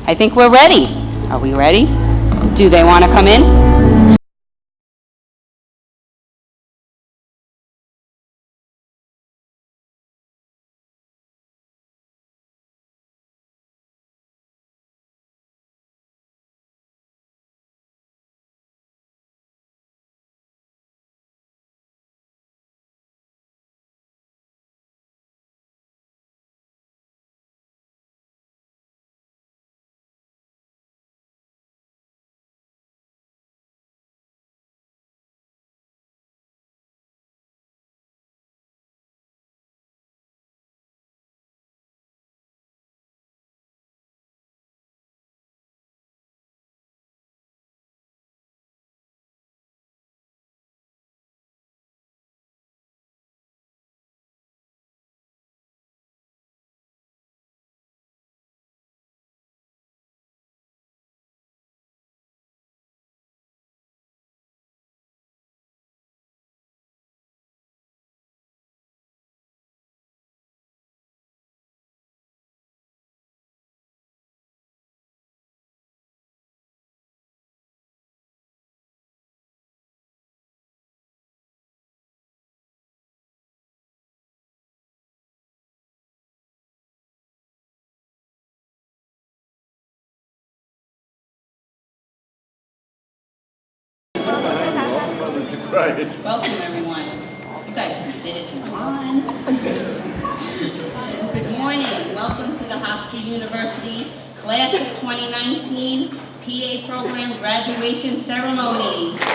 I think we're ready. Are we ready? Do they want to come in? Welcome, everyone. You guys can sit if you want. Good morning. Welcome to the Hofstra University Class of 2019 PA Program Graduation Ceremony. Before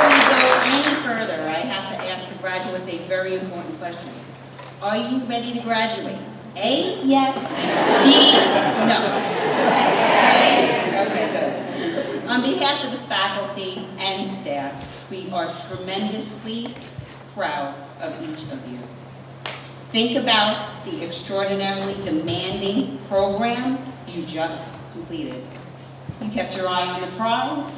we go any further, I have to ask the graduates a very important question. Are you ready to graduate? A, yes. B, no. Okay, good. On behalf of the faculty and staff, we are tremendously proud of each of you. Think about the extraordinarily demanding program you just completed. You kept your eye on the prize,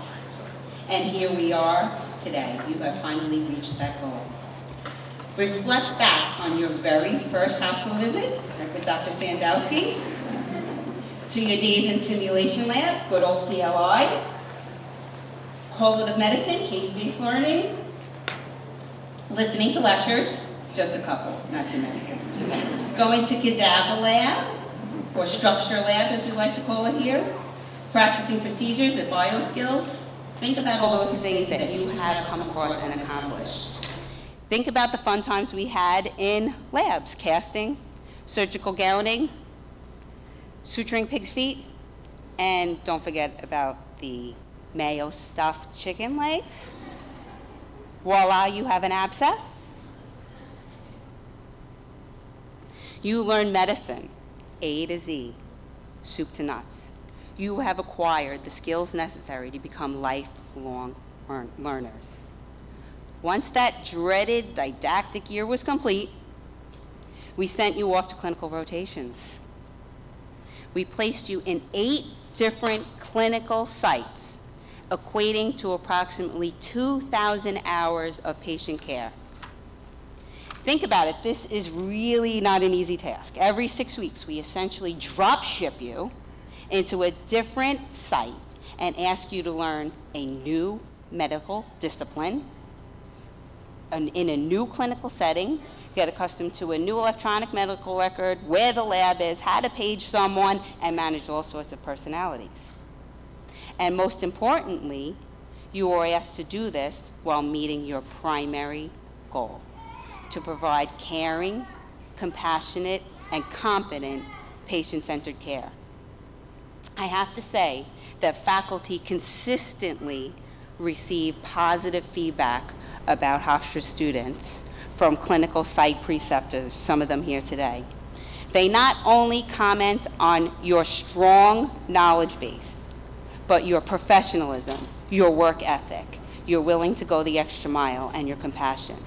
and here we are today. You have finally reached that goal. Reflect back on your very first hospital visit with Dr. Sandowski, to your days in simulation lab, good old CLI, correlative medicine, case-based learning, listening to lectures, just a couple, not too many. Going to cadaver lab, or structure lab as we like to call it here, practicing procedures at bioskills. Think about all those things that you have come across and accomplished. Think about the fun times we had in labs, casting, surgical gowning, suturing pig's feet, and don't forget about the mayo stuffed chicken legs. Voila, you have an abscess. You learn medicine, A to Z, soup to nuts. You have acquired the skills necessary to become lifelong learners. Once that dreaded didactic year was complete, we sent you off to clinical rotations. We placed you in 8 different clinical sites, equating to approximately 2,000 hours of patient care. Think about it, this is really not an easy task. Every 6 weeks, we essentially drop ship you into a different site and ask you to learn a new medical discipline, in a new clinical setting, get accustomed to a new electronic medical record, where the lab is, how to page someone, and manage all sorts of personalities. And most importantly, you are asked to do this while meeting your primary goal, to provide caring, compassionate, and competent patient-centered care. I have to say that faculty consistently receive positive feedback about Hofstra students from clinical site preceptors, some of them here today. They not only comment on your strong knowledge base, but your professionalism, your work ethic, your willing to go the extra mile, and your compassion.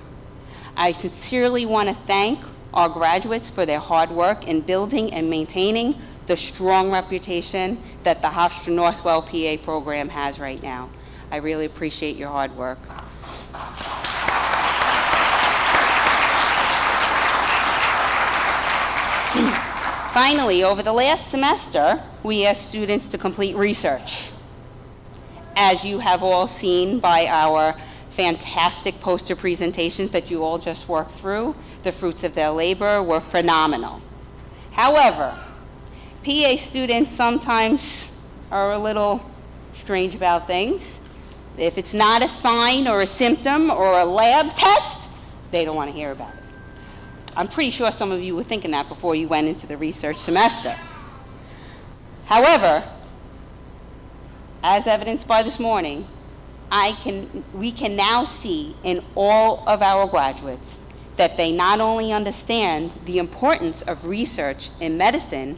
I sincerely want to thank our graduates for their hard work in building and maintaining the strong reputation that the Hofstra Northwell PA program has right now. I really appreciate your hard work. Finally, over the last semester, we asked students to complete research. As you have all seen by our fantastic poster presentations that you all just worked through, the fruits of their labor were phenomenal. However, PA students sometimes are a little strange about things. If it's not a sign or a symptom or a lab test, they don't want to hear about it. I'm pretty sure some of you were thinking that before you went into the research semester. However, as evidenced by this morning, we can now see in all of our graduates that they not only understand the importance of research in medicine,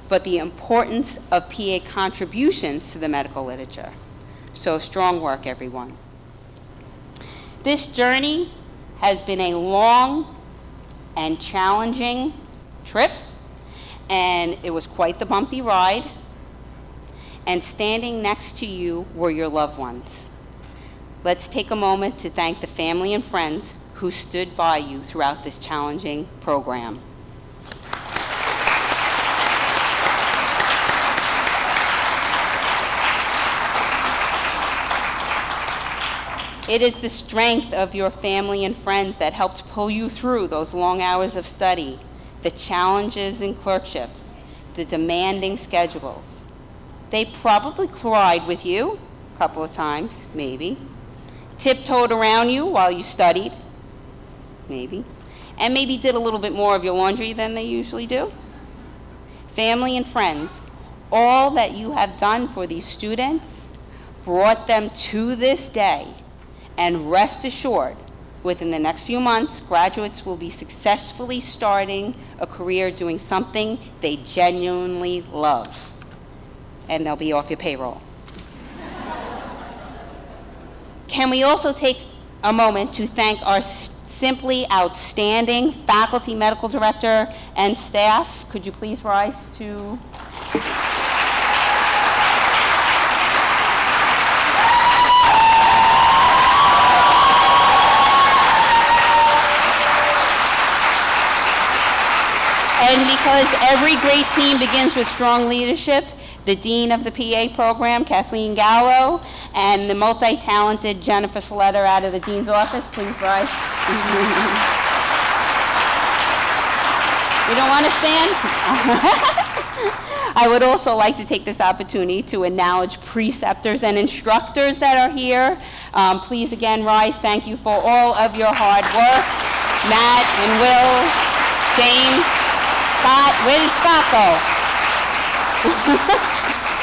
but the importance of PA contributions to the medical literature. So strong work, everyone. This journey has been a long and challenging trip, and it was quite the bumpy ride. And standing next to you were your loved ones. Let's take a moment to thank the family and friends who stood by you throughout this challenging program. It is the strength of your family and friends that helped pull you through those long hours of study, the challenges in clerkships, the demanding schedules. They probably cried with you a couple of times, maybe, tiptoed around you while you studied, maybe, and maybe did a little bit more of your laundry than they usually do. Family and friends, all that you have done for these students brought them to this day. And rest assured, within the next few months, graduates will be successfully starting a career doing something they genuinely love. And they'll be off your payroll. Can we also take a moment to thank our simply outstanding faculty, medical director, and staff? Could you please rise to... And because every great team begins with strong leadership, the Dean of the PA program, Kathleen Gallo, and the multi-talented Jennifer Sletter out of the Dean's office, please rise. You don't want to stand? I would also like to take this opportunity to acknowledge preceptors and instructors that are here. Please again rise. Thank you for all of your hard work. Matt and Will, James, Scott, where did Scott go?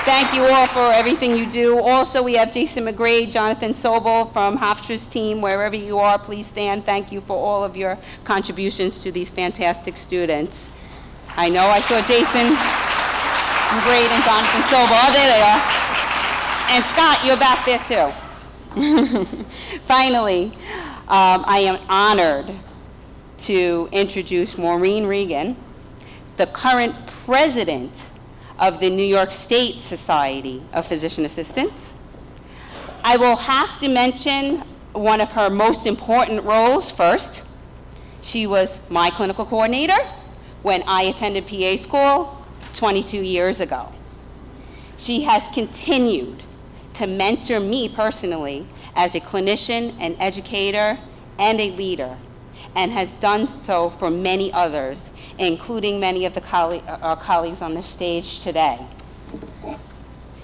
Thank you all for everything you do. Also, we have Jason McGrade, Jonathan Sobel from Hofstra's team. Wherever you are, please stand. Thank you for all of your contributions to these fantastic students. I know I saw Jason McGrade and Jonathan Sobel. Oh, there they are. And Scott, you're back there too. Finally, I am honored to introduce Maureen Regan, the current president of the New York State Society of Physician Assistants. I will have to mention one of her most important roles first. She was my clinical coordinator when I attended PA school 22 years ago. She has continued to mentor me personally as a clinician, an educator, and a leader, and has done so for many others, including many of our colleagues on the stage today.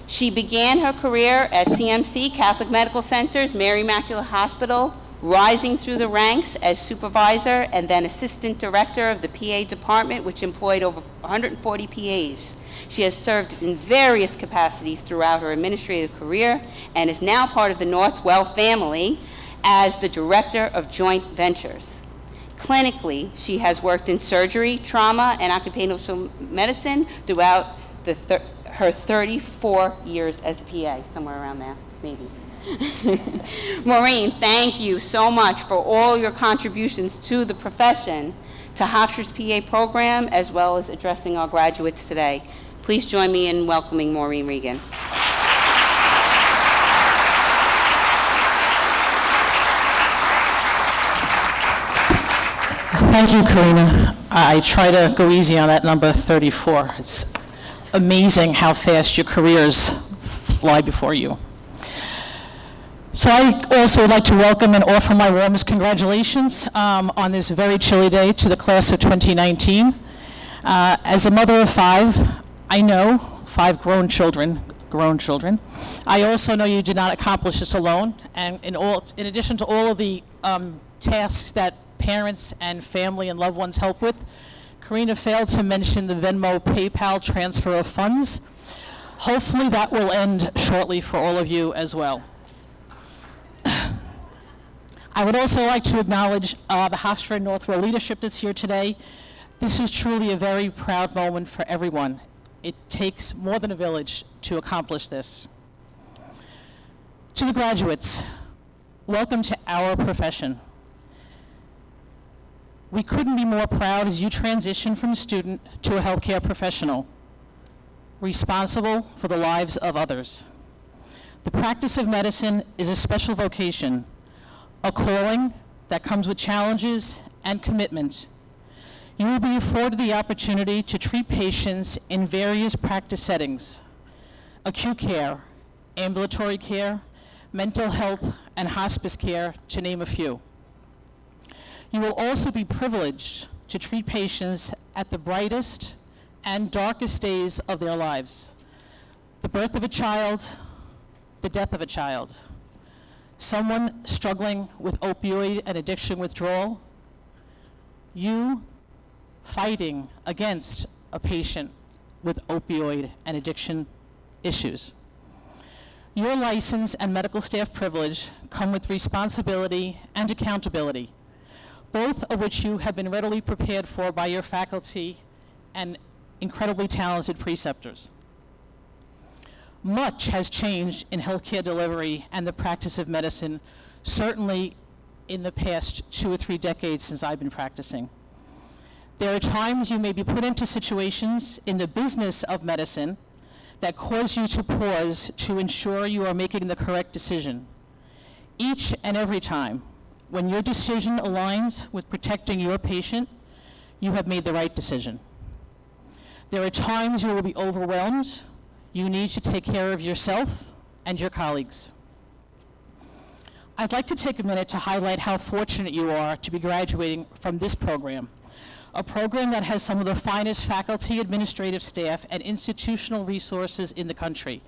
She began her career at CMC, Catholic Medical Center's Mary Immaculate Hospital, rising through the ranks as supervisor and then assistant director of the PA department, which employed over 140 PAs. She has served in various capacities throughout her administrative career and is now part of the Northwell family as the director of joint ventures. Clinically, she has worked in surgery, trauma, and occupational medicine throughout her 34 years as a PA, somewhere around there, maybe. Maureen, thank you so much for all your contributions to the profession, to Hofstra's PA program, as well as addressing our graduates today. Please join me in welcoming Maureen Regan. Thank you, Karina. I try to go easy on that number 34. It's amazing how fast your careers fly before you. So I also would like to welcome and offer my warmest congratulations on this very chilly day to the class of 2019. As a mother of 5, I know 5 grown children. I also know you did not accomplish this alone, and in addition to all of the tasks that parents and family and loved ones help with, Karina failed to mention the Venmo PayPal transfer of funds. Hopefully that will end shortly for all of you as well. I would also like to acknowledge the Hofstra and Northwell leadership that's here today. This is truly a very proud moment for everyone. It takes more than a village to accomplish this. To the graduates, welcome to our profession. We couldn't be more proud as you transition from a student to a healthcare professional, responsible for the lives of others. The practice of medicine is a special vocation, a calling that comes with challenges and commitment. You will be afforded the opportunity to treat patients in various practice settings: acute care, ambulatory care, mental health, and hospice care, to name a few. You will also be privileged to treat patients at the brightest and darkest days of their lives: the birth of a child, the death of a child, someone struggling with opioid and addiction withdrawal, you fighting against a patient with opioid and addiction issues. Your license and medical staff privilege come with responsibility and accountability, both of which you have been readily prepared for by your faculty and incredibly talented preceptors. Much has changed in healthcare delivery and the practice of medicine, certainly in the past 2 or 3 decades since I've been practicing. There are times you may be put into situations in the business of medicine that cause you to pause to ensure you are making the correct decision. Each and every time, when your decision aligns with protecting your patient, you have made the right decision. There are times you will be overwhelmed. You need to take care of yourself and your colleagues. I'd like to take a minute to highlight how fortunate you are to be graduating from this program, a program that has some of the finest faculty, administrative staff, and institutional resources in the country.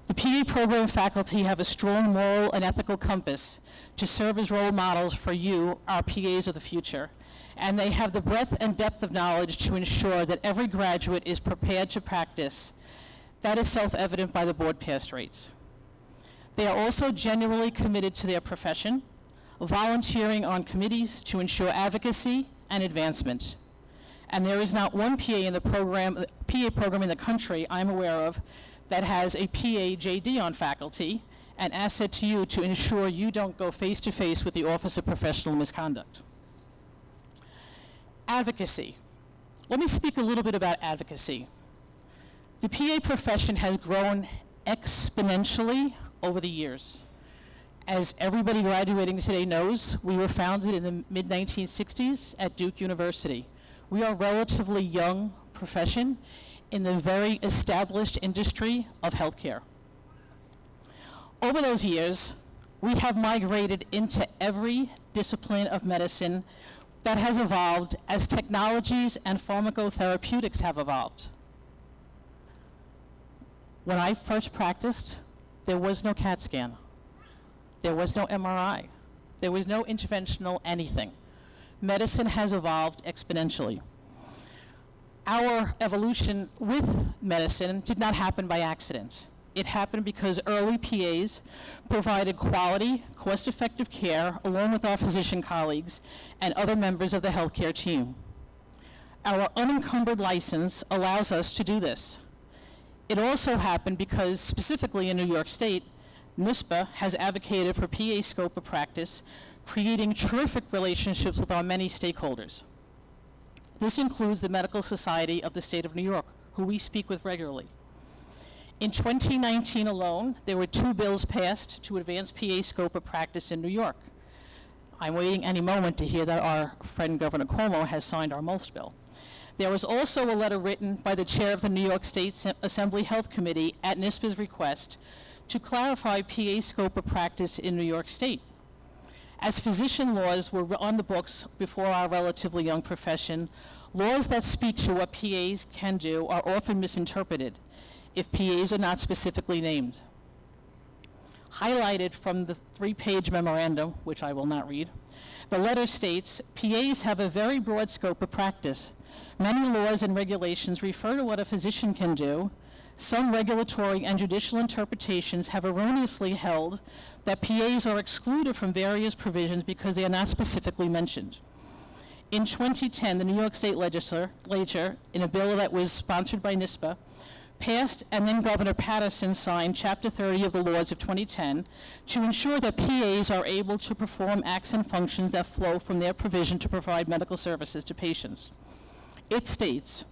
The PA program faculty have a strong moral and ethical compass to serve as role models for you, our PAs of the future, and they have the breadth and depth of knowledge to ensure that every graduate is prepared to practice. That is self-evident by the board pass rates. They are also genuinely committed to their profession, volunteering on committees to ensure advocacy and advancement. And there is not one PA program in the country I'm aware of that has a PA JD on faculty, an asset to you to ensure you don't go face to face with the Office of Professional Misconduct. Advocacy. Let me speak a little bit about advocacy. The PA profession has grown exponentially over the years. As everybody graduating today knows, we were founded in the mid-1960s at Duke University. We are a relatively young profession in the very established industry of healthcare. Over those years, we have migrated into every discipline of medicine that has evolved as technologies and pharmacotherapeutics have evolved. When I first practiced, there was no CAT scan. There was no MRI. There was no interventional anything. Medicine has evolved exponentially. Our evolution with medicine did not happen by accident. It happened because early PAs provided quality, cost-effective care along with our physician colleagues and other members of the healthcare team. Our unencumbered license allows us to do this. It also happened because, specifically in New York State, NISPA has advocated for PA scope of practice, creating terrific relationships with our many stakeholders. This includes the Medical Society of the State of New York, who we speak with regularly. In 2019 alone, there were 2 bills passed to advance PA scope of practice in New York. I'm waiting any moment to hear that our friend Governor Cuomo has signed our most bill. There was also a letter written by the chair of the New York State Assembly Health Committee at NISPA's request to clarify PA's scope of practice in New York State. As physician laws were on the books before our relatively young profession, laws that speak to what PAs can do are often misinterpreted if PAs are not specifically named. Highlighted from the 3-page memorandum, which I will not read, the letter states, PAs have a very broad scope of practice. Many laws and regulations refer to what a physician can do. Some regulatory and judicial interpretations have erroneously held that PAs are excluded from various provisions because they are not specifically mentioned. In 2010, the New York State Legislature, in a bill that was sponsored by NISPA, passed and then Governor Patterson signed Chapter 30 of the laws of 2010 to ensure that PAs are able to perform acts and functions that flow from their provision to provide medical services to patients. It states,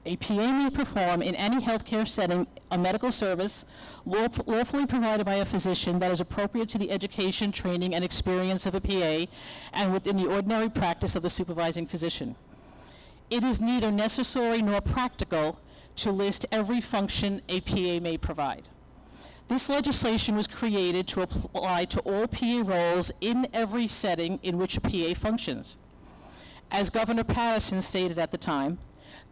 a PA may perform in any healthcare setting a medical service lawfully provided by a physician that is appropriate to the education, training, and experience of a PA and within the ordinary practice of the supervising physician. It is neither necessary nor practical to list every function a PA may provide. This legislation was created to apply to all PA roles in every setting in which a PA functions. As Governor Patterson stated at the time,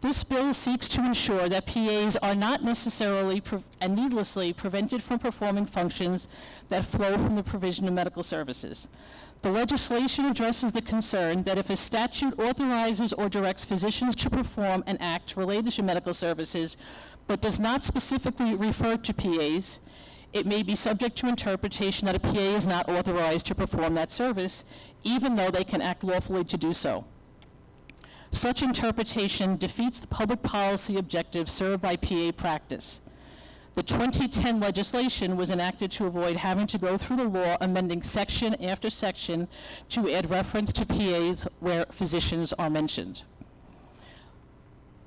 this bill seeks to ensure that PAs are not necessarily and needlessly prevented from performing functions that flow from the provision of medical services. The legislation addresses the concern that if a statute authorizes or directs physicians to perform an act related to medical services, but does not specifically refer to PAs, it may be subject to interpretation that a PA is not authorized to perform that service, even though they can act lawfully to do so. Such interpretation defeats the public policy objectives served by PA practice. The 2010 legislation was enacted to avoid having to go through the law amending section after section to add reference to PAs where physicians are mentioned.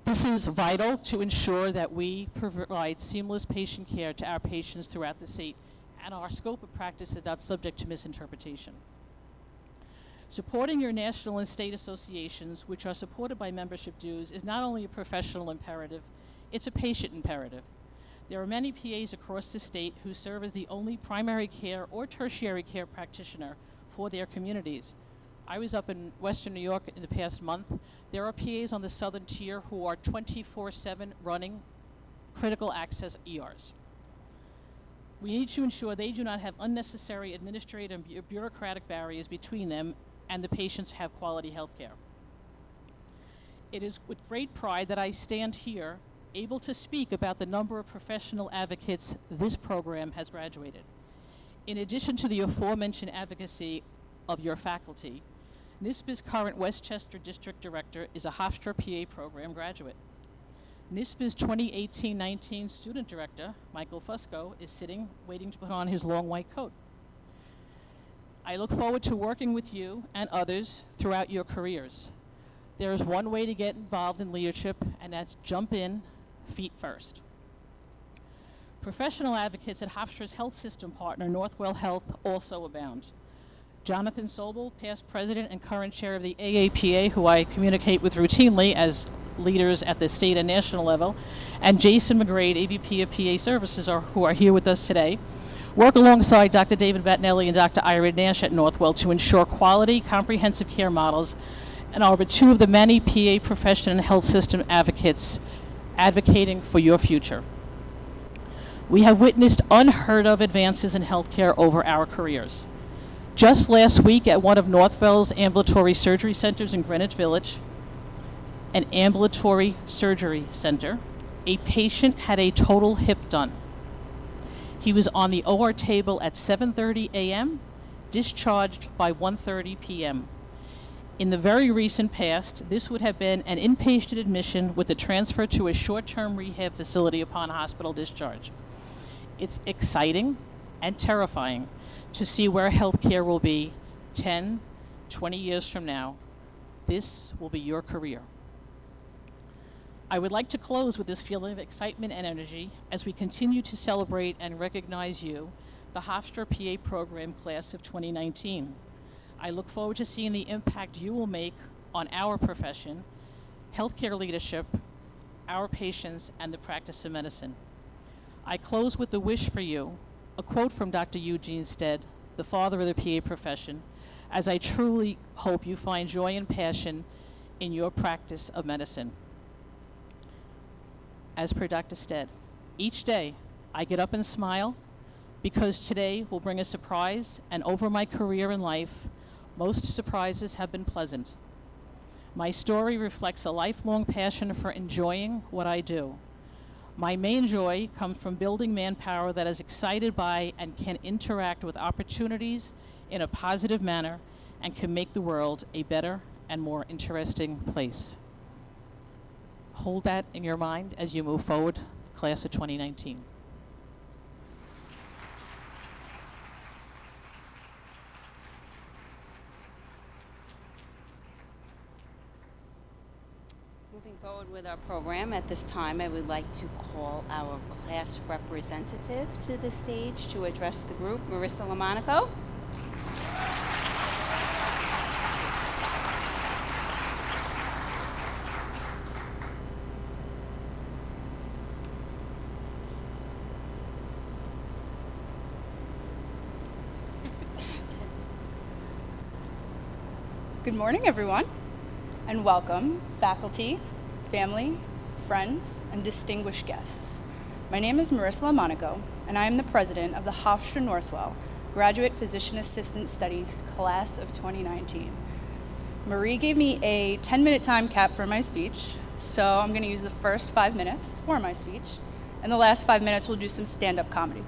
This is vital to ensure that we provide seamless patient care to our patients throughout the state, and our scope of practice is not subject to misinterpretation. Supporting your national and state associations, which are supported by membership dues, is not only a professional imperative, it's a patient imperative. There are many PAs across the state who serve as the only primary care or tertiary care practitioner for their communities. I was up in Western New York in the past month. There are PAs on the southern tier who are 24/7 running critical access ERs. We need to ensure they do not have unnecessary administrative and bureaucratic barriers between them and the patients have quality health care. It is with great pride that I stand here able to speak about the number of professional advocates this program has graduated. In addition to the aforementioned advocacy of your faculty, NISPA's current Westchester District Director is a Hofstra PA program graduate. NISPA's 2018-19 Student Director, Michael Fusco, is sitting, waiting to put on his long white coat. I look forward to working with you and others throughout your careers. There is one way to get involved in leadership, and that's jump in, feet first. Professional advocates at Hofstra's health system partner, Northwell Health, also abound. Jonathan Sobel, past president and current chair of the AAPA, who I communicate with routinely as leaders at the state and national level, and Jason McGrade, AVP of PA Services, who are here with us today, work alongside Dr. David Battinelli and Dr. Ira Nash at Northwell to ensure quality, comprehensive care models, and are two of the many PA profession and health system advocates advocating for your future. We have witnessed unheard of advances in healthcare over our careers. Just last week at one of Northwell's ambulatory surgery centers in Greenwich Village, an ambulatory surgery center, a patient had a total hip done. He was on the OR table at 7:30 a.m., discharged by 1:30 p.m. In the very recent past, this would have been an inpatient admission with a transfer to a short-term rehab facility upon hospital discharge. It's exciting and terrifying to see where healthcare will be 10, 20 years from now. This will be your career. I would like to close with this feeling of excitement and energy as we continue to celebrate and recognize you, the Hofstra PA program class of 2019. I look forward to seeing the impact you will make on our profession, healthcare leadership, our patients, and the practice of medicine. I close with a wish for you, a quote from Dr. Eugene Stead, the father of the PA profession, as I truly hope you find joy and passion in your practice of medicine. As per Dr. Stead, each day I get up and smile because today will bring a surprise, and over my career in life, most surprises have been pleasant. My story reflects a lifelong passion for enjoying what I do. My main joy comes from building manpower that is excited by and can interact with opportunities in a positive manner and can make the world a better and more interesting place. Hold that in your mind as you move forward, class of 2019. Moving forward with our program, at this time I would like to call our class representative to the stage to address the group, Marissa Lamonaco. Good morning, everyone, and welcome, faculty, family, friends, and distinguished guests. My name is Marissa Lamonaco, and I am the president of the Hofstra Northwell Graduate Physician Assistant Studies Class of 2019. Marie gave me a 10-minute time cap for my speech, so I'm going to use the first 5 minutes for my speech, and the last 5 minutes we'll do some stand-up comedy.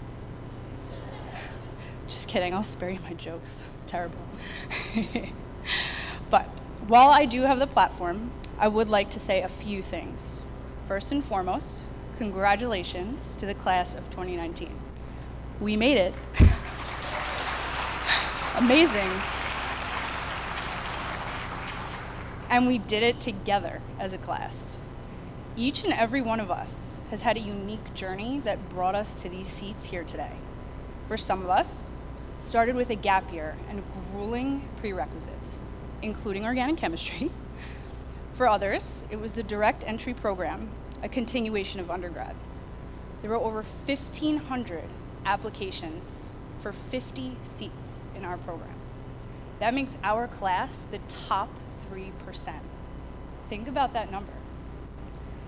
Just kidding, I'll spare you my jokes. Terrible. But while I do have the platform, I would like to say a few things. First and foremost, congratulations to the class of 2019. We made it. Amazing. And we did it together as a class. Each and every one of us has had a unique journey that brought us to these seats here today. For some of us, started with a gap year and grueling prerequisites, including organic chemistry. For others, it was the direct entry program, a continuation of undergrad. There were over 1,500 applications for 50 seats in our program. That makes our class the top 3%. Think about that number.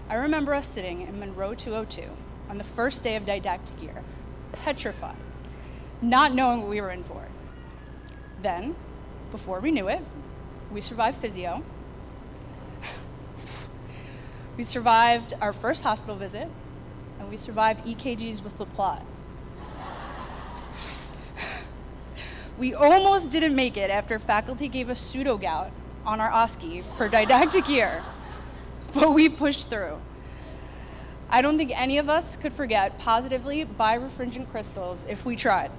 I remember us sitting in Monroe 202 on the first day of didactic year, petrified, not knowing what we were in for. Then, before we knew it, we survived physio. We survived our first hospital visit, and we survived EKGs with Laplot. We almost didn't make it after faculty gave us pseudo-gout on our OSCE for didactic year, but we pushed through. I don't think any of us could forget positively birefringent crystals if we tried.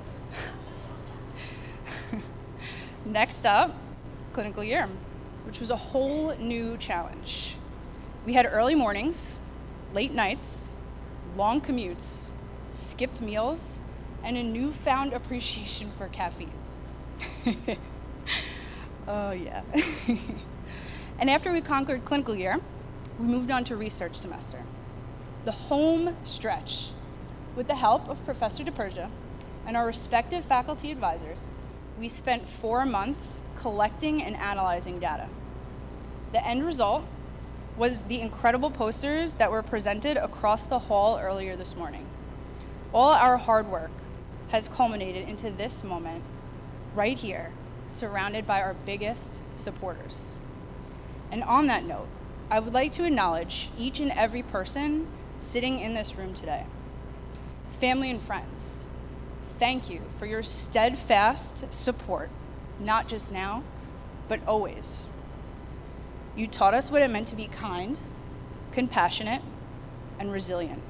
Next up, clinical year, which was a whole new challenge. We had early mornings, late nights, long commutes, skipped meals, and a newfound appreciation for caffeine. Oh yeah. And after we conquered clinical year, we moved on to research semester. The home stretch. With the help of Professor DePergia and our respective faculty advisors, we spent 4 months collecting and analyzing data. The end result was the incredible posters that were presented across the hall earlier this morning. All our hard work has culminated into this moment, right here, surrounded by our biggest supporters. And on that note, I would like to acknowledge each and every person sitting in this room today. Family and friends, thank you for your steadfast support, not just now, but always. You taught us what it meant to be kind, compassionate, and resilient.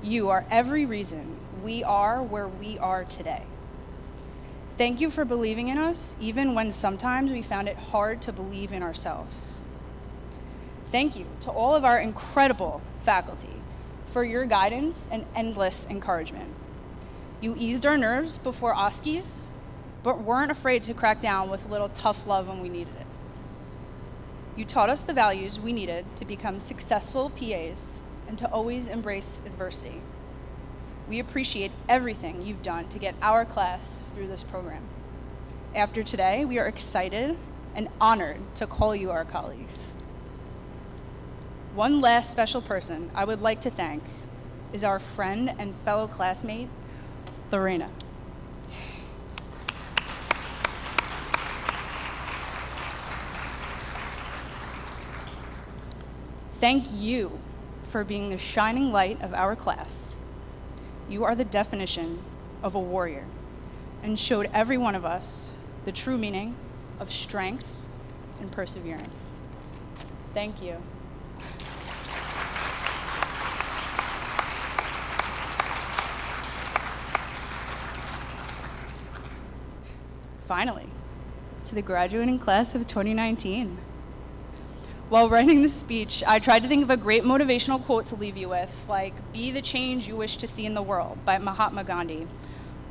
You are every reason we are where we are today. Thank you for believing in us, even when sometimes we found it hard to believe in ourselves. Thank you to all of our incredible faculty for your guidance and endless encouragement. You eased our nerves before OSCEs, but weren't afraid to crack down with a little tough love when we needed it. You taught us the values we needed to become successful PAs and to always embrace adversity. We appreciate everything you've done to get our class through this program. After today, we are excited and honored to call you our colleagues. One last special person I would like to thank is our friend and fellow classmate, Lorena. Thank you for being the shining light of our class. You are the definition of a warrior and showed every one of us the true meaning of strength and perseverance. Thank you. Finally, to the graduating class of 2019. While writing the speech, I tried to think of a great motivational quote to leave you with, like, "Be the change you wish to see in the world" by Mahatma Gandhi,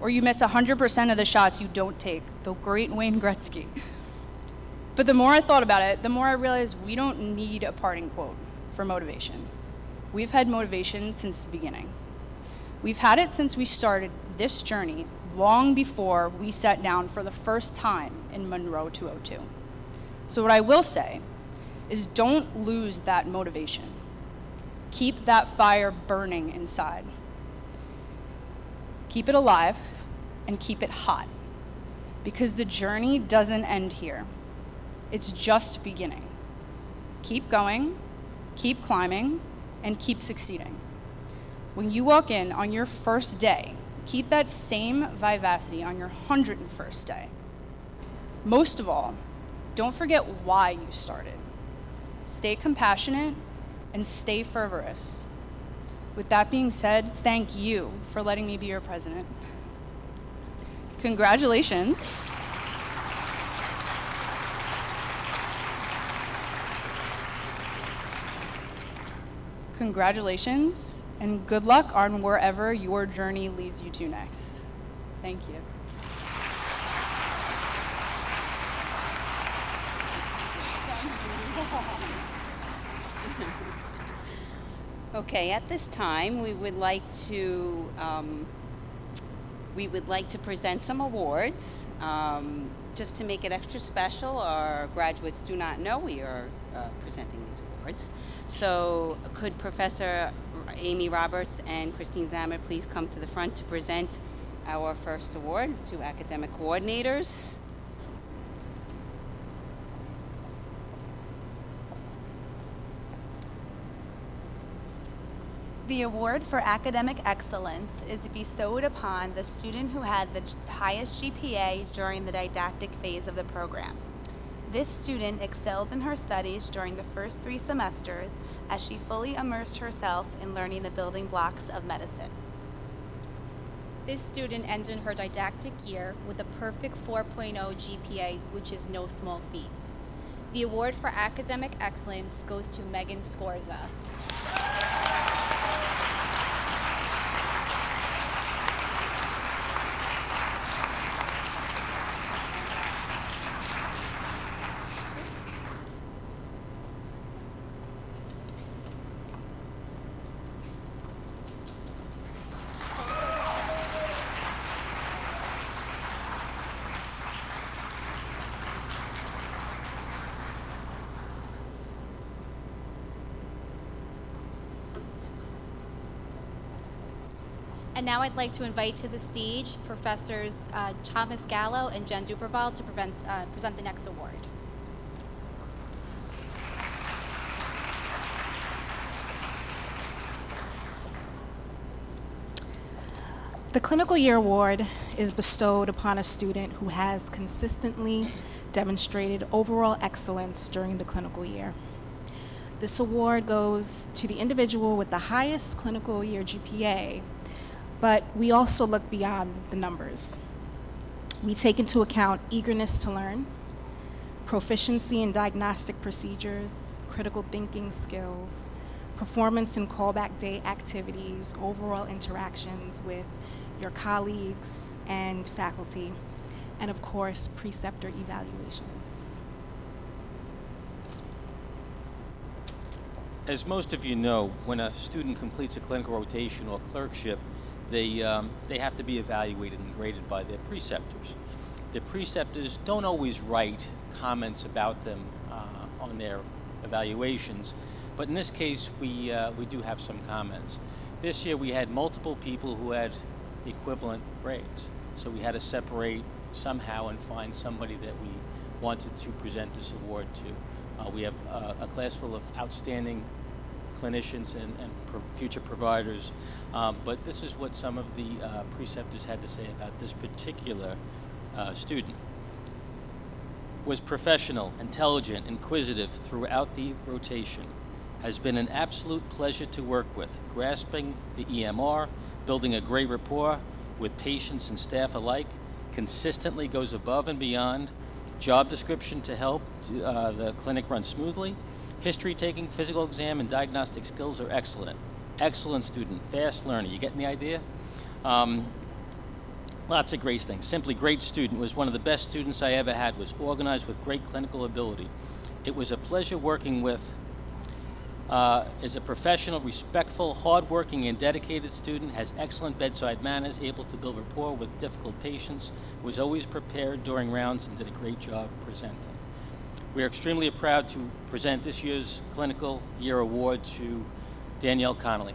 or "You miss 100% of the shots you don't take," the great Wayne Gretzky. But the more I thought about it, the more I realized we don't need a parting quote for motivation. We've had motivation since the beginning. We've had it since we started this journey long before we sat down for the first time in Monroe 202. So what I will say is don't lose that motivation. Keep that fire burning inside. Keep it alive and keep it hot, because the journey doesn't end here. It's just beginning. Keep going, keep climbing, and keep succeeding. When you walk in on your first day, keep that same vivacity on your 101st day. Most of all, don't forget why you started. Stay compassionate and stay fervorous. With that being said, thank you for letting me be your president. Congratulations. Congratulations, and good luck on wherever your journey leads you to next. Thank you. Okay, at this time, we would like to present some awards. Just to make it extra special, our graduates do not know we are presenting these awards. So could Professor Amy Roberts and Christine Zammert please come to the front to present our first award to academic coordinators? The award for academic excellence is bestowed upon the student who had the highest GPA during the didactic phase of the program. This student excelled in her studies during the first 3 semesters as she fully immersed herself in learning the building blocks of medicine. This student ended her didactic year with a perfect 4.0 GPA, which is no small feat. The award for academic excellence goes to Megan Scorza. And now I'd like to invite to the stage Professors Thomas Gallo and Jen Duperval to present the next award. The Clinical Year Award is bestowed upon a student who has consistently demonstrated overall excellence during the clinical year. This award goes to the individual with the highest clinical year GPA, but we also look beyond the numbers. We take into account eagerness to learn, proficiency in diagnostic procedures, critical thinking skills, performance in callback day activities, overall interactions with your colleagues and faculty, and of course, preceptor evaluations. As most of you know, when a student completes a clinical rotation or clerkship, they have to be evaluated and graded by their preceptors. The preceptors don't always write comments about them on their evaluations, but in this case, we do have some comments. This year, we had multiple people who had equivalent grades, so we had to separate somehow and find somebody that we wanted to present this award to. We have a class full of outstanding clinicians and future providers, but this is what some of the preceptors had to say about this particular student. Was professional, intelligent, inquisitive throughout the rotation. Has been an absolute pleasure to work with, grasping the EMR, building a great rapport with patients and staff alike, consistently goes above and beyond, job description to help the clinic run smoothly, history taking, physical exam, and diagnostic skills are excellent. Excellent student, fast learner. You getting the idea? Lots of great things. Simply great student. Was one of the best students I ever had. Was organized with great clinical ability. It was a pleasure working with. Is a professional, respectful, hardworking, and dedicated student. Has excellent bedside manners. Able to build rapport with difficult patients. Was always prepared during rounds and did a great job presenting. We are extremely proud to present this year's Clinical Year Award to Danielle Connolly.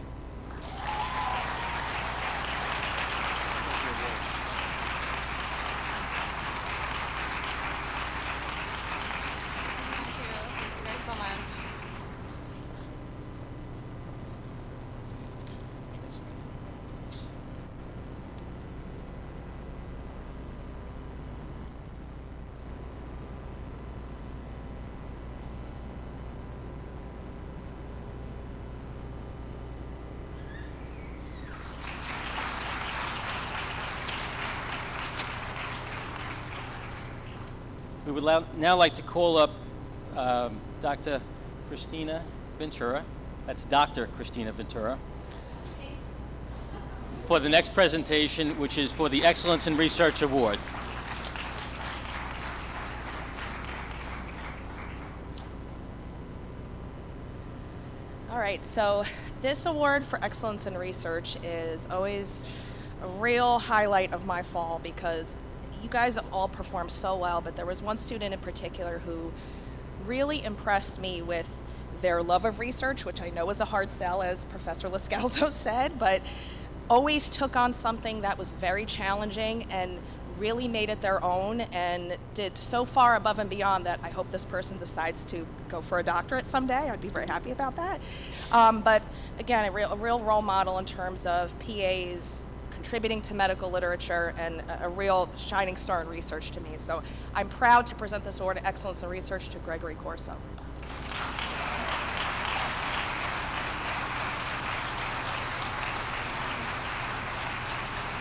We would now like to call up Dr. Christina Ventura. That's Dr. Christina Ventura for the next presentation, which is for the Excellence in Research Award. All right, so this award for excellence in research is always a real highlight of my fall because you guys all performed so well, but there was one student in particular who really impressed me with their love of research, which I know is a hard sell, as Professor Lascalzo said, but always took on something that was very challenging and really made it their own and did so far above and beyond that I hope this person decides to go for a doctorate someday. I'd be very happy about that. But again, a real role model in terms of PAs contributing to medical literature and a real shining star in research to me. So I'm proud to present this award of excellence in research to Gregory Corso.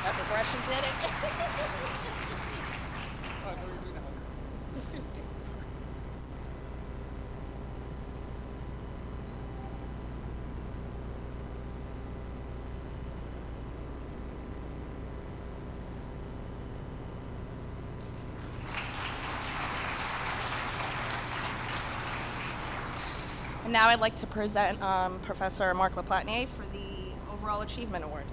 That progression did it. And now I'd like to present Professor Marc Laplatnier for the Overall Achievement Award.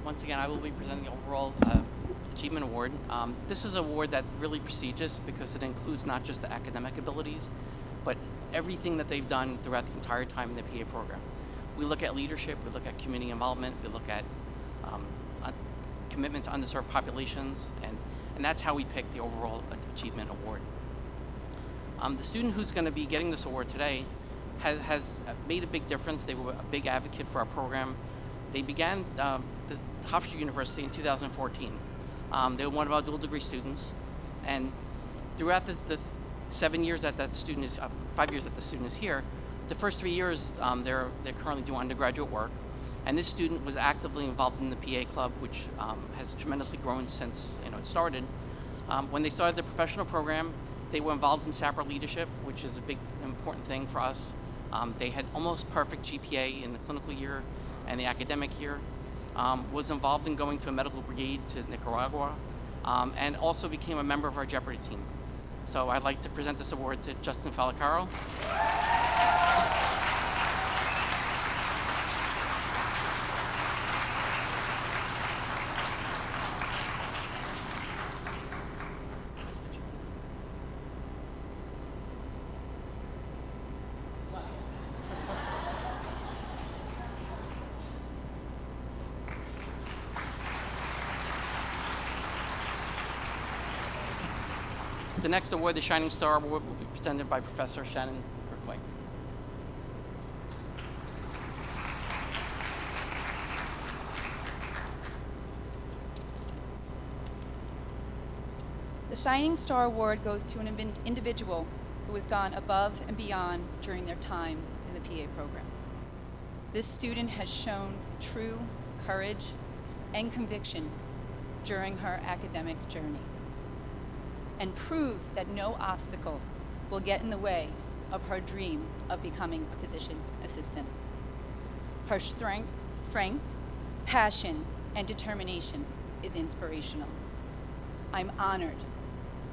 Once again, I will be presenting the Overall Achievement Award. This is an award that's really prestigious because it includes not just the academic abilities, but everything that they've done throughout the entire time in the PA program. We look at leadership, we look at community involvement, we look at commitment to underserved populations, and that's how we pick the Overall Achievement Award. The student who's going to be getting this award today has made a big difference. They were a big advocate for our program. They began the Hofstra University in 2014. They were one of our dual degree students, and throughout the 7 years that that student is, 5 years that the student is here, the first 3 years they're currently doing undergraduate work. And this student was actively involved in the PA club, which has tremendously grown since it started. When they started the professional program, they were involved in SAPR leadership, which is a big important thing for us. They had almost perfect GPA in the clinical year and the academic year. Was involved in going to a medical brigade to Nicaragua, and also became a member of our Jeopardy team. So I'd like to present this award to Justin Falacaro. The next award, the Shining Star Award, will be presented by Professor Shannon Brookway. The Shining Star Award goes to an individual who has gone above and beyond during their time in the PA program. This student has shown true courage and conviction during her academic journey, and proves that no obstacle will get in the way of her dream of becoming a physician assistant. Her strength, passion, and determination is inspirational. I'm honored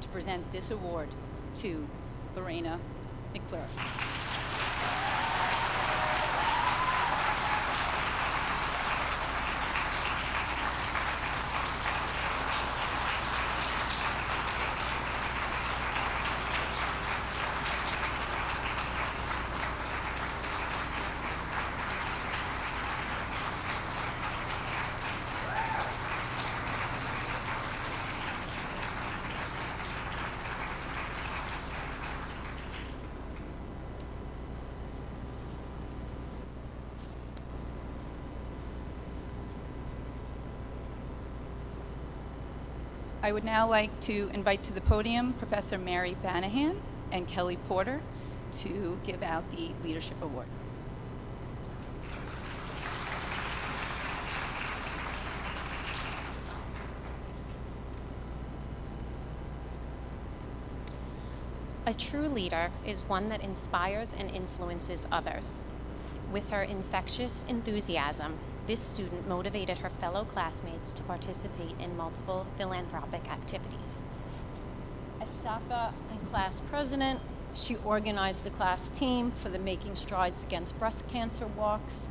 to present this award to Lorena McClure. I would now like to invite to the podium Professor Mary Banahan and Kelly Porter to give out the Leadership Award. A true leader is one that inspires and influences others. With her infectious enthusiasm, this student motivated her fellow classmates to participate in multiple philanthropic activities. As SAPA and class president, she organized the class team for the Making Strides Against Breast Cancer walks,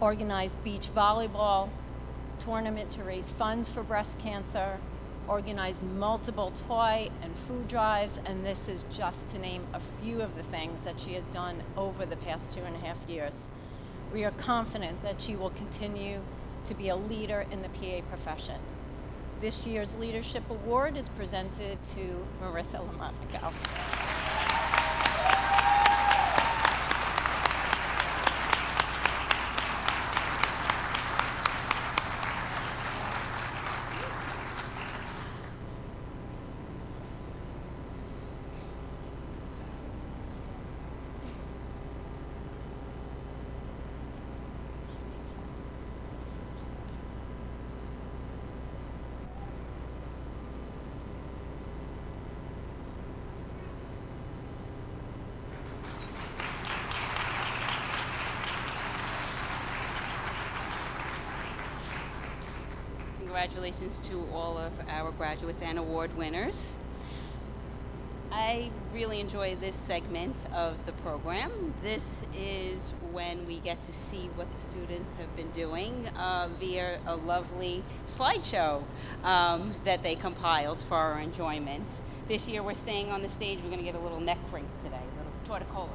organized beach volleyball tournament to raise funds for breast cancer, organized multiple toy and food drives, and this is just to name a few of the things that she has done over the past 2.5 years. We are confident that she will continue to be a leader in the PA profession. This year's Leadership Award is presented to Marissa Lamonaco. Congratulations to all of our graduates and award winners. I really enjoy this segment of the program. This is when we get to see what the students have been doing via a lovely slideshow that they compiled for our enjoyment. This year we're staying on the stage. We're going to get a little neck crank today, a little torticollis.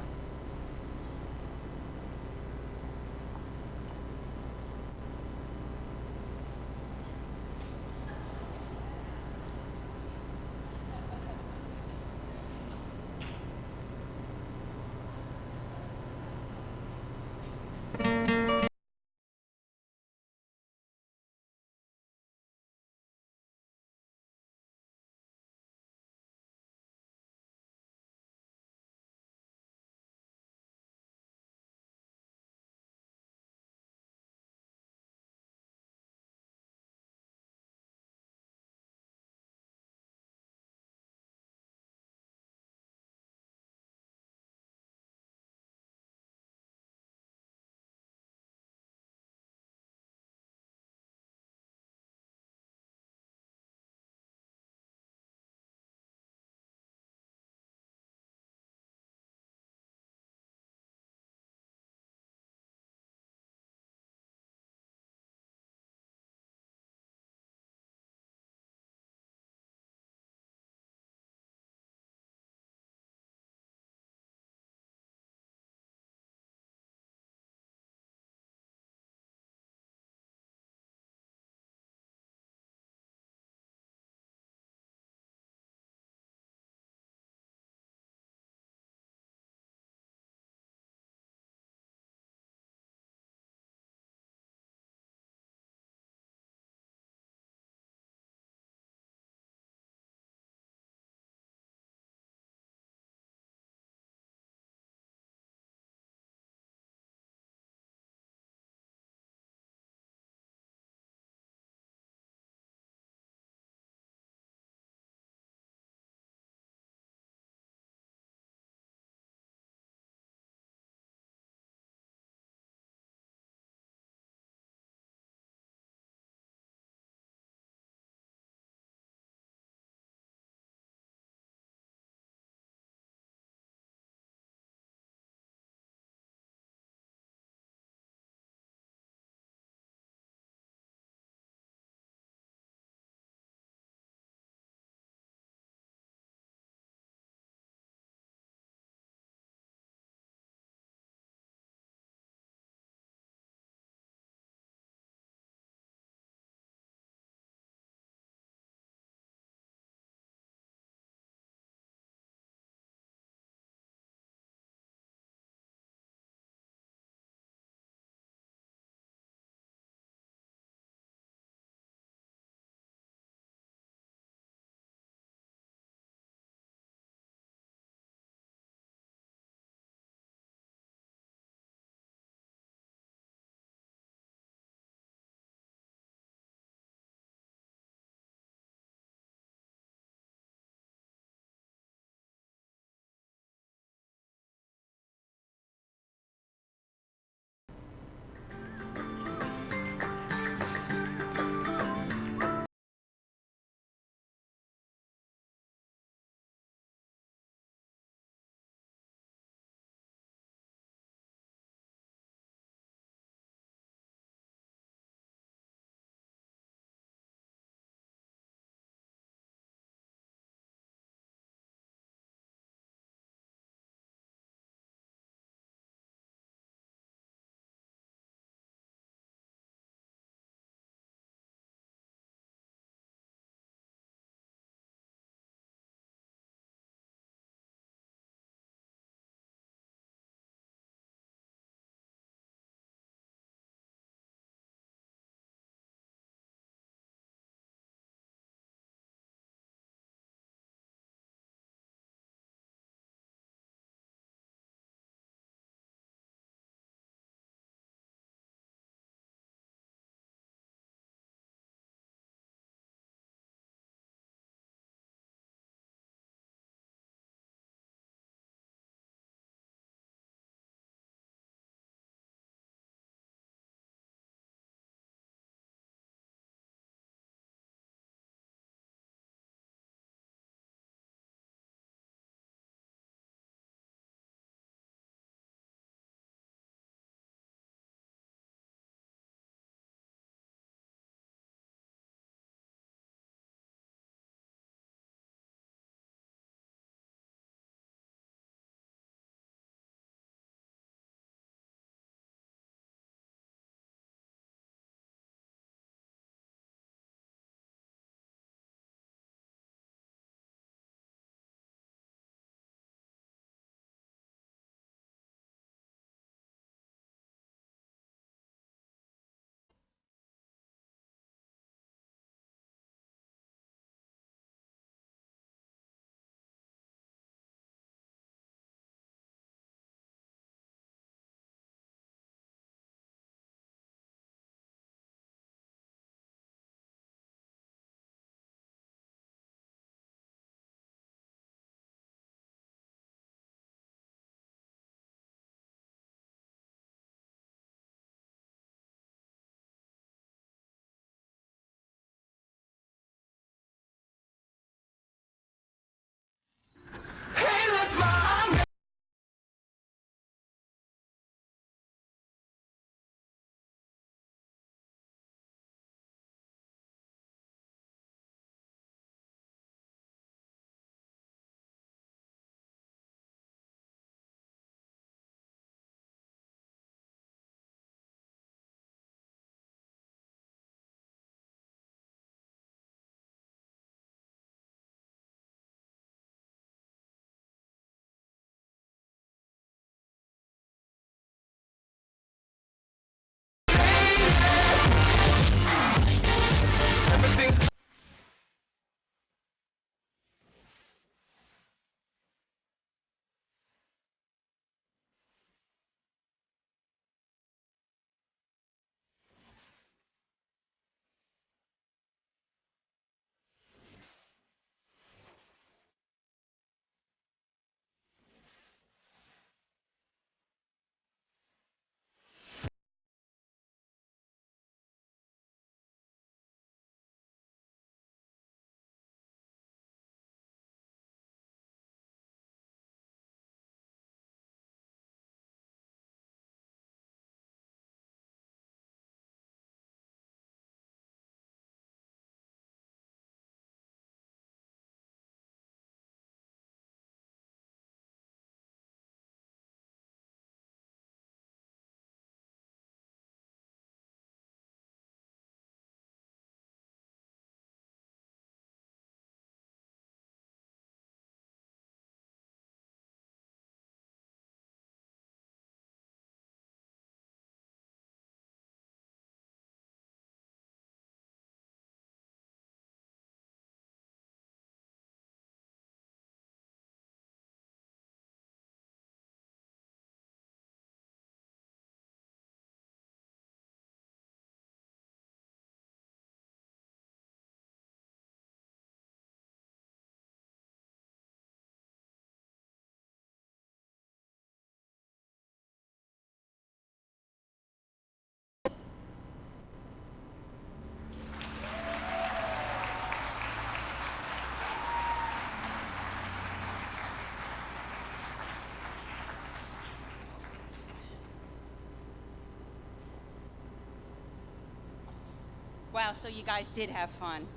Wow, so you guys did have fun.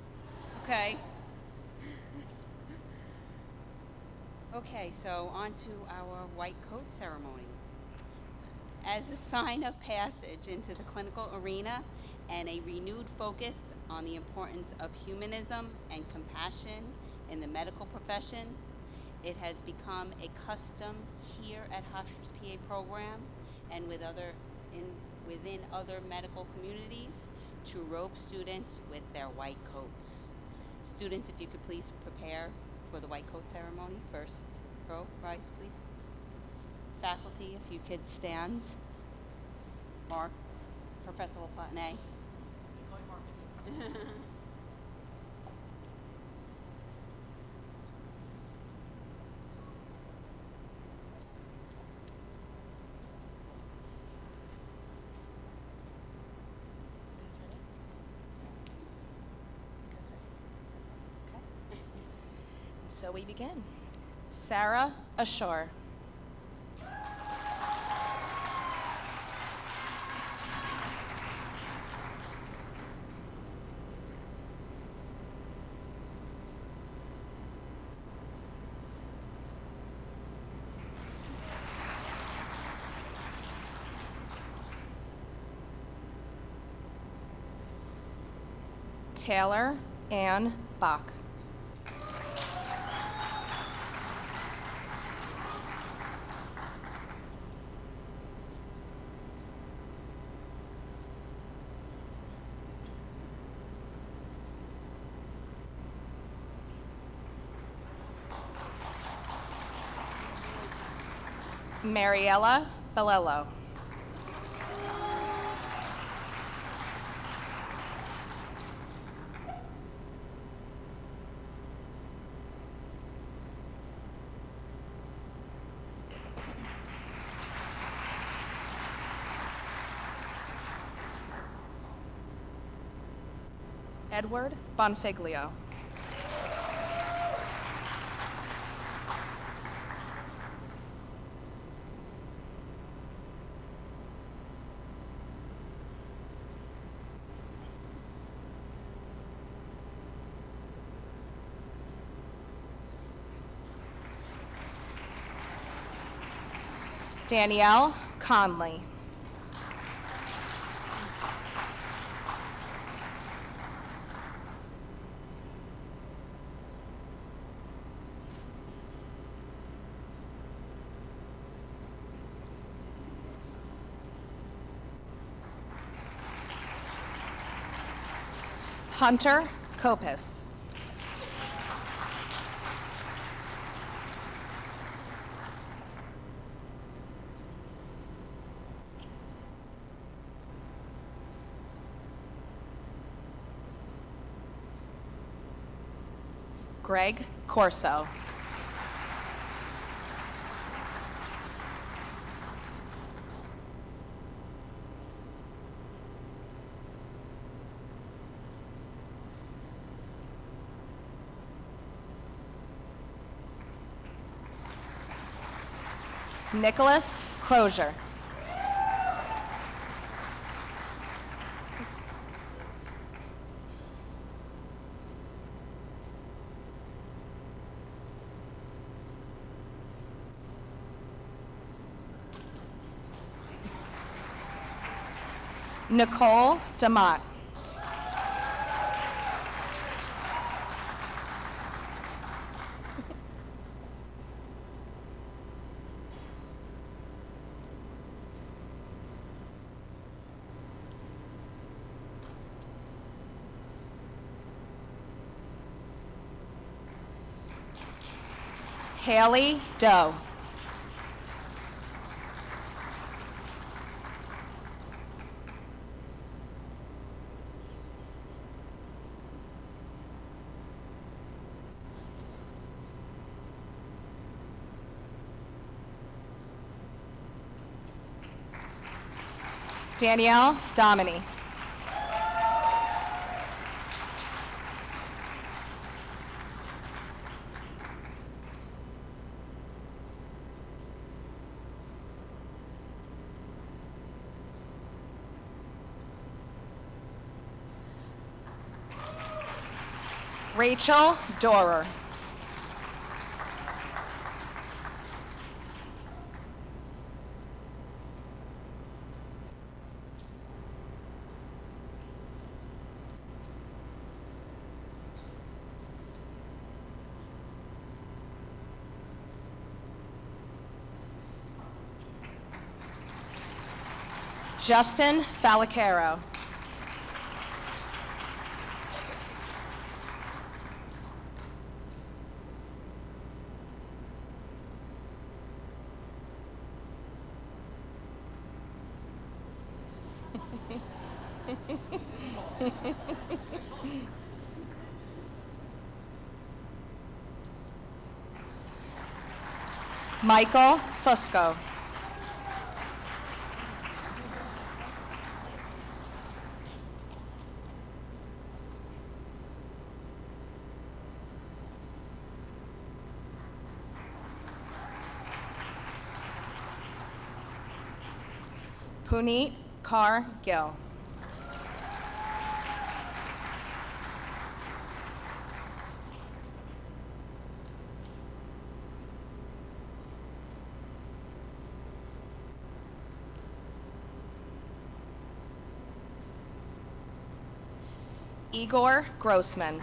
Okay. Okay, so on to our white coat ceremony. As a sign of passage into the clinical arena and a renewed focus on the importance of humanism and compassion in the medical profession, it has become a custom here at Hofstra's PA program and within other medical communities to robe students with their white coats. Students, if you could please prepare for the white coat ceremony. First row, rise, please. Faculty, if you could stand. Mark, Professor LaPlatney. So we begin. Sarah Ashore. Taylor Ann Bach. Mariella Bellello. Edward Bonfiglio. Danielle Conley. Hunter Copus. Greg Corso. Nicholas Crozier. Nicole DeMott. Haley Doe. Danielle Dominy. Rachel Dorer. Justin Falacaro. Michael Fusco. Puneet Kaur Gill. Igor Grossman.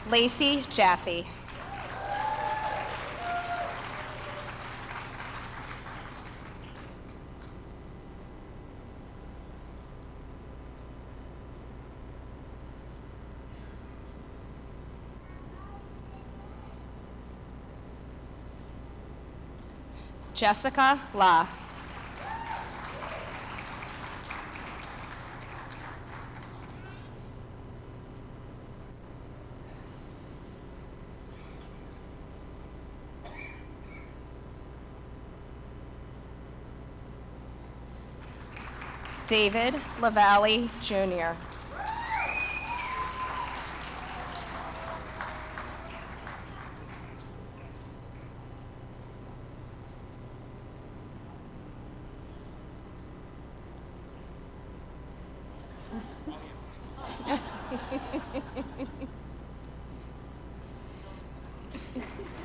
Lacey Jaffe. Jessica La. David LaValle Jr.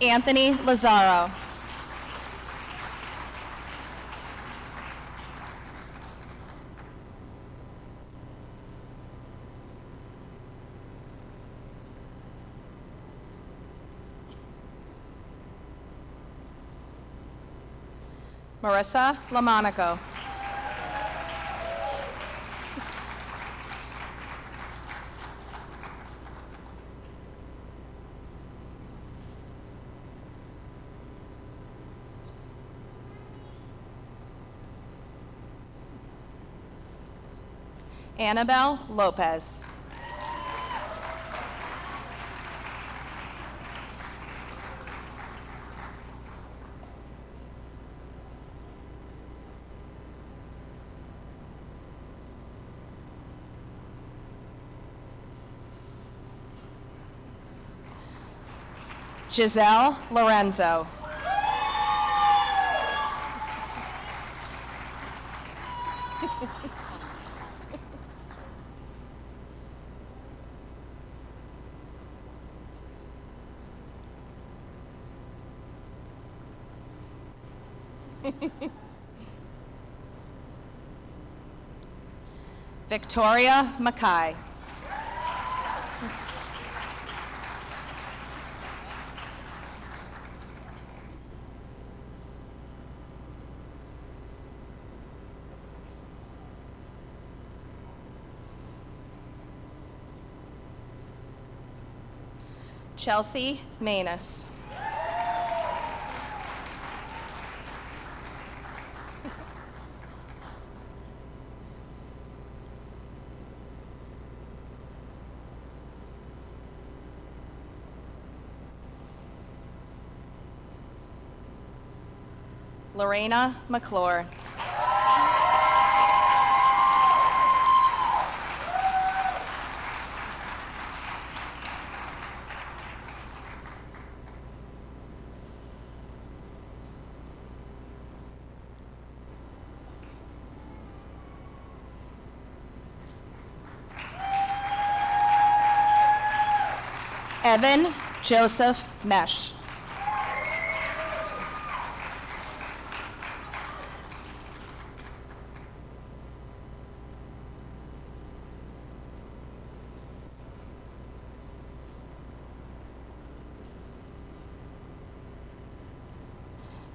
Anthony Lazaro. Marissa Lamonaco. Annabelle Lopez. Giselle Lorenzo. Victoria Mackay. Chelsea Manus. Lorena McClure. Evan Joseph Mesh.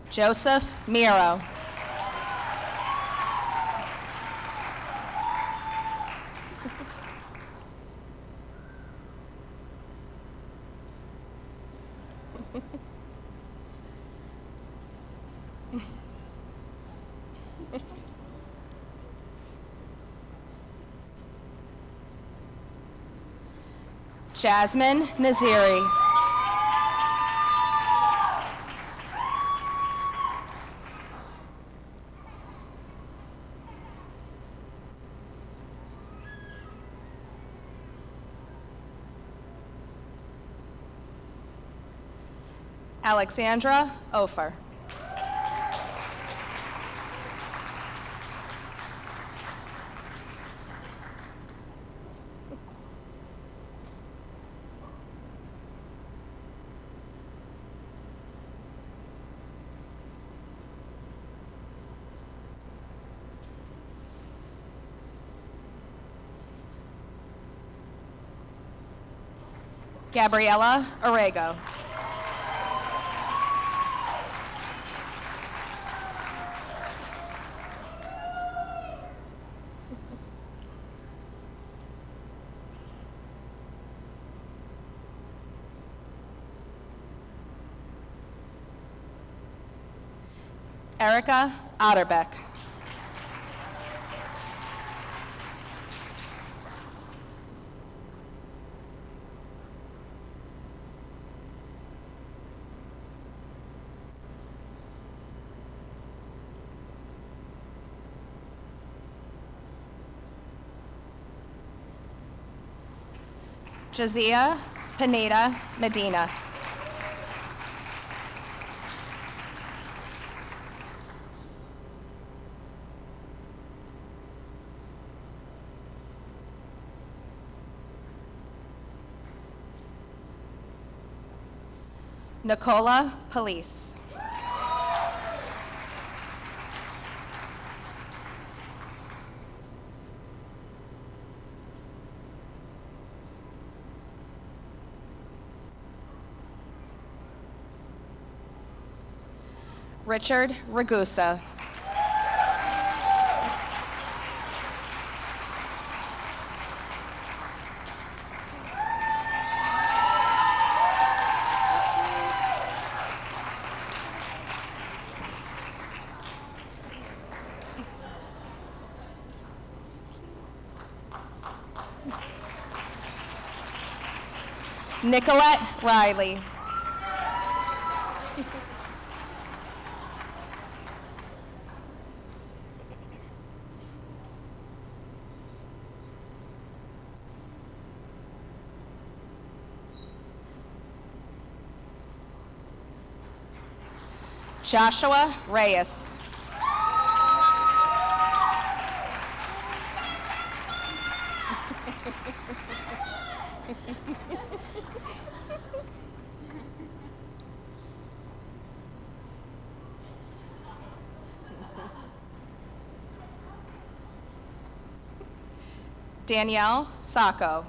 Joseph Miro. Jasmine Naziri. Alexandra Ofer. Gabriela Orego. Erica Otterbeck. Jazia Pineda Medina. Nicola Police. Richard Ragusa. Nicolette Riley. Joshua Reyes. Danielle Sacco.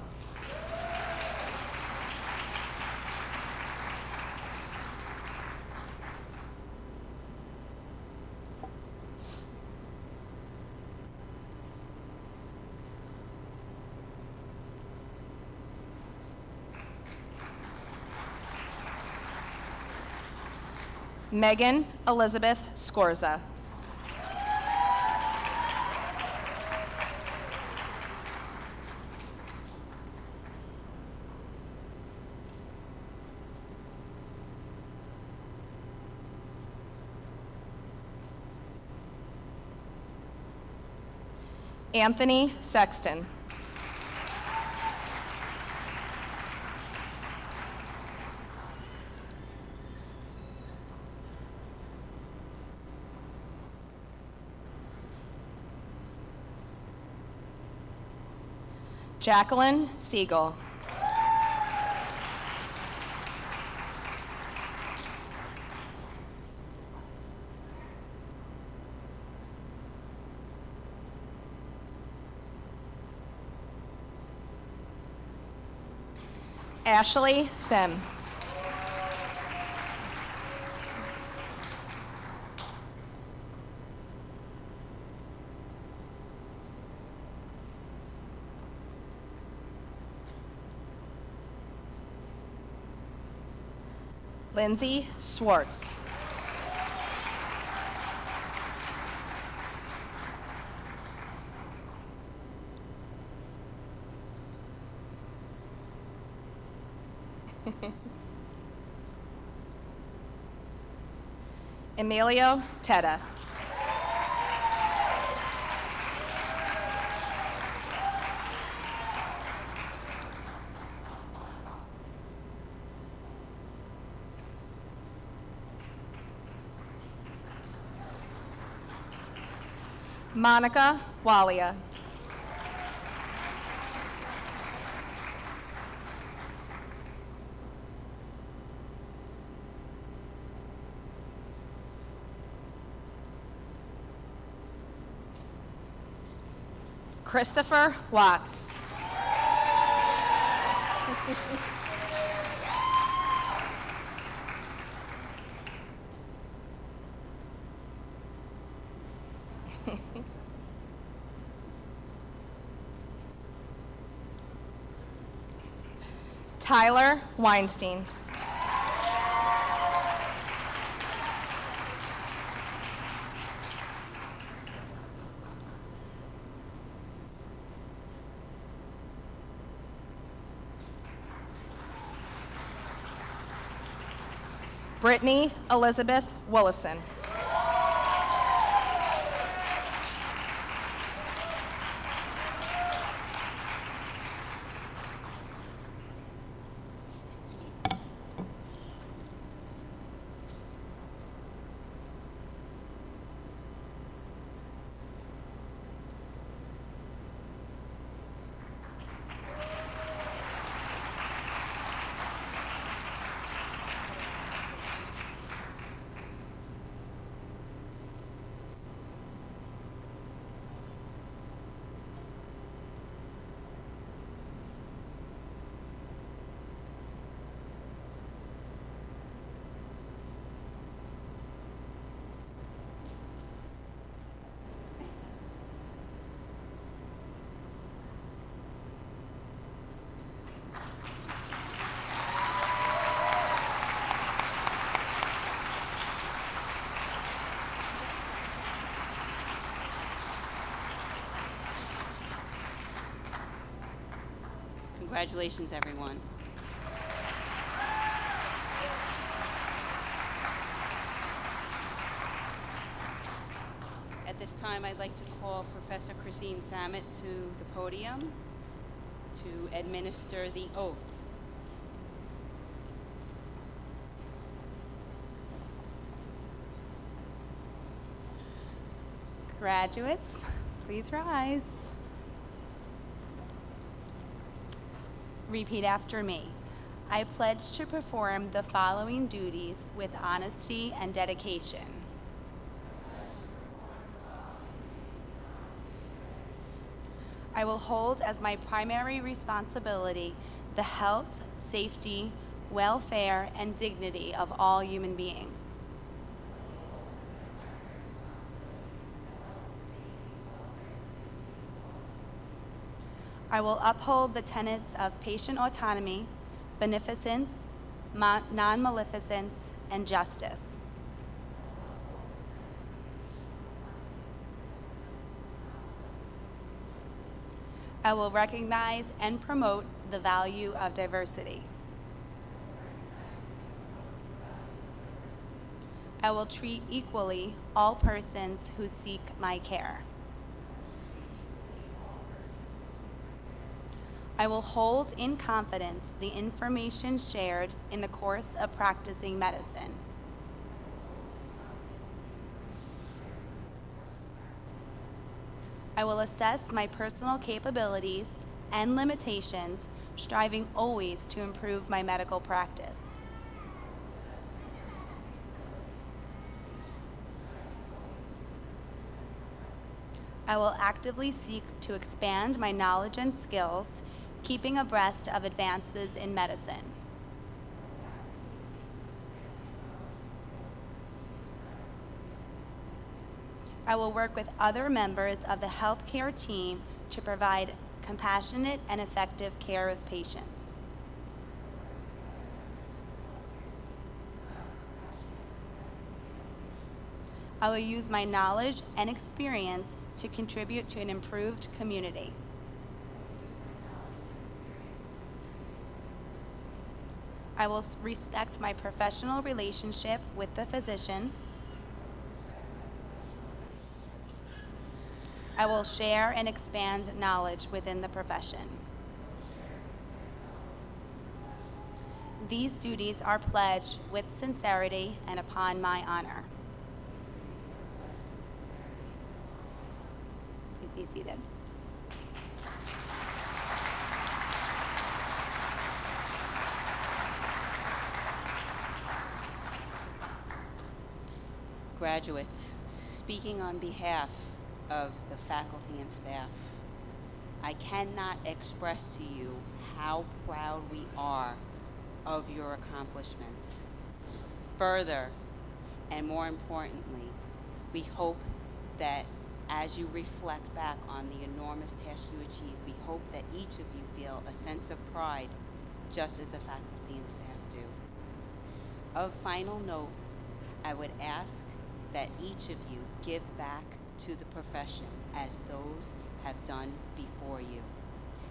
Megan Elizabeth Scorza. Anthony Sexton. Jacqueline Siegel. Ashley Sim. Lindsay Swartz. Emilio Teta. Monica Walia. Christopher Watts. Tyler Weinstein. Brittany Elizabeth Willison. Congratulations, everyone. At this time, I'd like to call Professor Christine Zammit to the podium to administer the oath. Graduates, please rise. Repeat after me. I pledge to perform the following duties with honesty and dedication. I will hold as my primary responsibility the health, safety, welfare, and dignity of all human beings. I will uphold the tenets of patient autonomy, beneficence, non-maleficence, and justice. I will recognize and promote the value of diversity. I will treat equally all persons who seek my care. I will hold in confidence the information shared in the course of practicing medicine. I will assess my personal capabilities and limitations, striving always to improve my medical practice. I will actively seek to expand my knowledge and skills, keeping abreast of advances in medicine. I will work with other members of the healthcare team to provide compassionate and effective care of patients. I will use my knowledge and experience to contribute to an improved community. I will respect my professional relationship with the physician. I will share and expand knowledge within the profession. These duties are pledged with sincerity and upon my honor. Please be seated. Graduates, speaking on behalf of the faculty and staff, I cannot express to you how proud we are of your accomplishments. Further, and more importantly, we hope that as you reflect back on the enormous task you achieved, we hope that each of you feel a sense of pride, just as the faculty and staff do. Of final note, I would ask that each of you give back to the profession as those have done before you.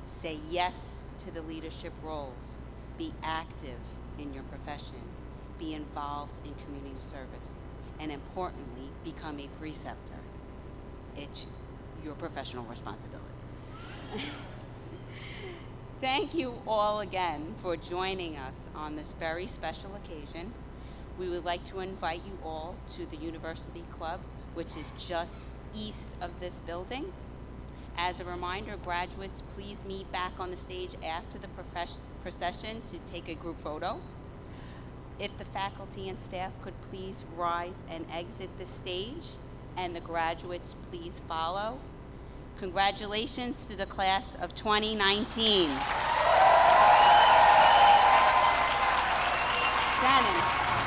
Say yes to the leadership roles. Be active in your profession. Be involved in community service. And importantly, become a preceptor. It's your professional responsibility. Thank you all again for joining us on this very special occasion. We would like to invite you all to the University Club, which is just east of this building. As a reminder, graduates, please meet back on the stage after the procession to take a group photo. If the faculty and staff could please rise and exit the stage, and the graduates please follow. Congratulations to the class of 2019. Shannon.